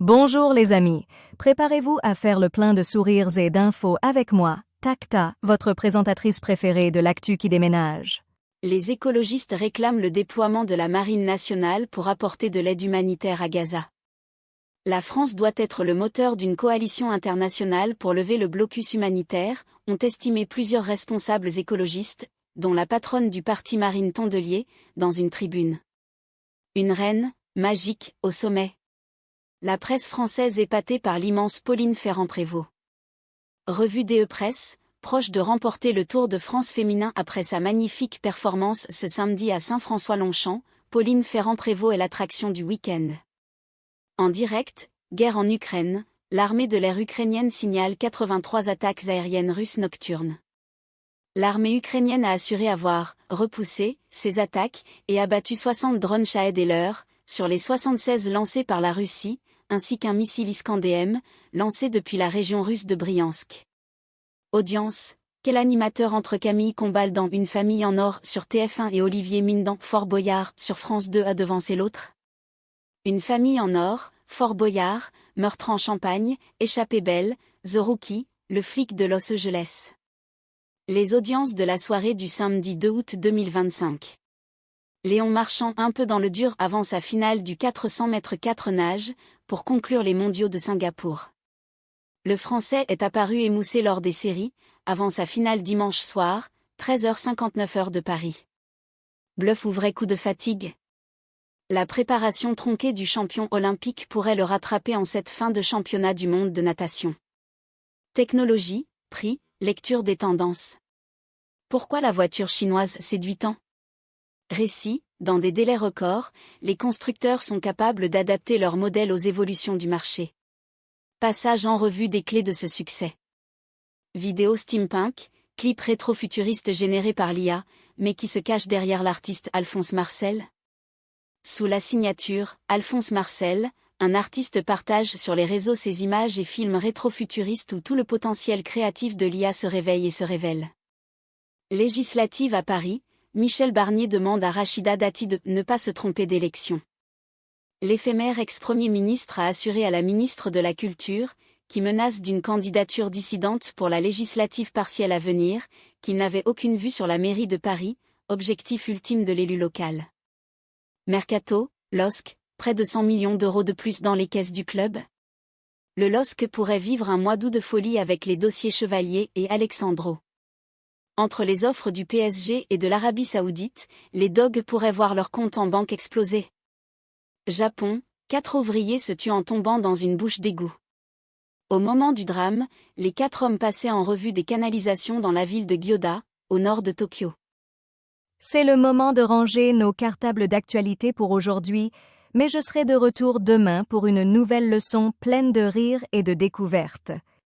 Bonjour les amis, préparez-vous à faire le plein de sourires et d'infos avec moi, Takta, votre présentatrice préférée de l'actu qui déménage. Les écologistes réclament le déploiement de la Marine nationale pour apporter de l'aide humanitaire à Gaza. La France doit être le moteur d'une coalition internationale pour lever le blocus humanitaire, ont estimé plusieurs responsables écologistes, dont la patronne du parti Marine Tondelier, dans une tribune. Une reine, magique, au sommet. La presse française épatée par l'immense Pauline Ferrand-Prévot. Revue DE Presse, proche de remporter le Tour de France féminin après sa magnifique performance ce samedi à Saint-François-Longchamp, Pauline Ferrand-Prévot est l'attraction du week-end. En direct, guerre en Ukraine, l'armée de l'air ukrainienne signale 83 attaques aériennes russes nocturnes. L'armée ukrainienne a assuré avoir repoussé ces attaques et abattu 60 drones Shahed et leurs, sur les 76 lancés par la Russie, ainsi qu'un missile Iskander-M, lancé depuis la région russe de Briansk. Audience, quel animateur entre Camille Combal dans Une famille en or sur TF1 et Olivier Mine dans Fort Boyard sur France 2 a devancé l'autre? Une famille en or, Fort Boyard, meurtre en Champagne, échappée belle, The Rookie, le flic de Los Angeles. Les audiences de la soirée du samedi 2 août 2025. Léon Marchand un peu dans le dur avant sa finale du 400 mètres 4 nages, pour conclure les mondiaux de Singapour. Le Français est apparu émoussé lors des séries, avant sa finale dimanche soir, 13h59 heure de Paris. Bluff ou vrai coup de fatigue? La préparation tronquée du champion olympique pourrait le rattraper en cette fin de championnat du monde de natation. Technologie, prix, lecture des tendances. Pourquoi la voiture chinoise séduit tant? Récit, dans des délais records, les constructeurs sont capables d'adapter leur modèle aux évolutions du marché. Passage en revue des clés de ce succès. Vidéo steampunk, clip rétro-futuriste généré par l'IA, mais qui se cache derrière l'artiste Alphonse Marcel? Sous la signature « Alphonse Marcel », un artiste partage sur les réseaux ses images et films rétro-futuristes où tout le potentiel créatif de l'IA se réveille et se révèle. Législative à Paris, Michel Barnier demande à Rachida Dati de ne pas se tromper d'élection. L'éphémère ex-premier ministre a assuré à la ministre de la Culture, qui menace d'une candidature dissidente pour la législative partielle à venir, qu'il n'avait aucune vue sur la mairie de Paris, objectif ultime de l'élu local. Mercato, LOSC, près de 100 millions d'euros de plus dans les caisses du club. Le LOSC pourrait vivre un mois d'août de folie avec les dossiers Chevalier et Alexandro. Entre les offres du PSG et de l'Arabie Saoudite, les dogs pourraient voir leur compte en banque exploser. Japon, 4 ouvriers se tuent en tombant dans une bouche d'égout. Au moment du drame, les 4 hommes passaient en revue des canalisations dans la ville de Gyoda, au nord de Tokyo. C'est le moment de ranger nos cartables d'actualité pour aujourd'hui, mais je serai de retour demain pour une nouvelle leçon pleine de rire et de découvertes.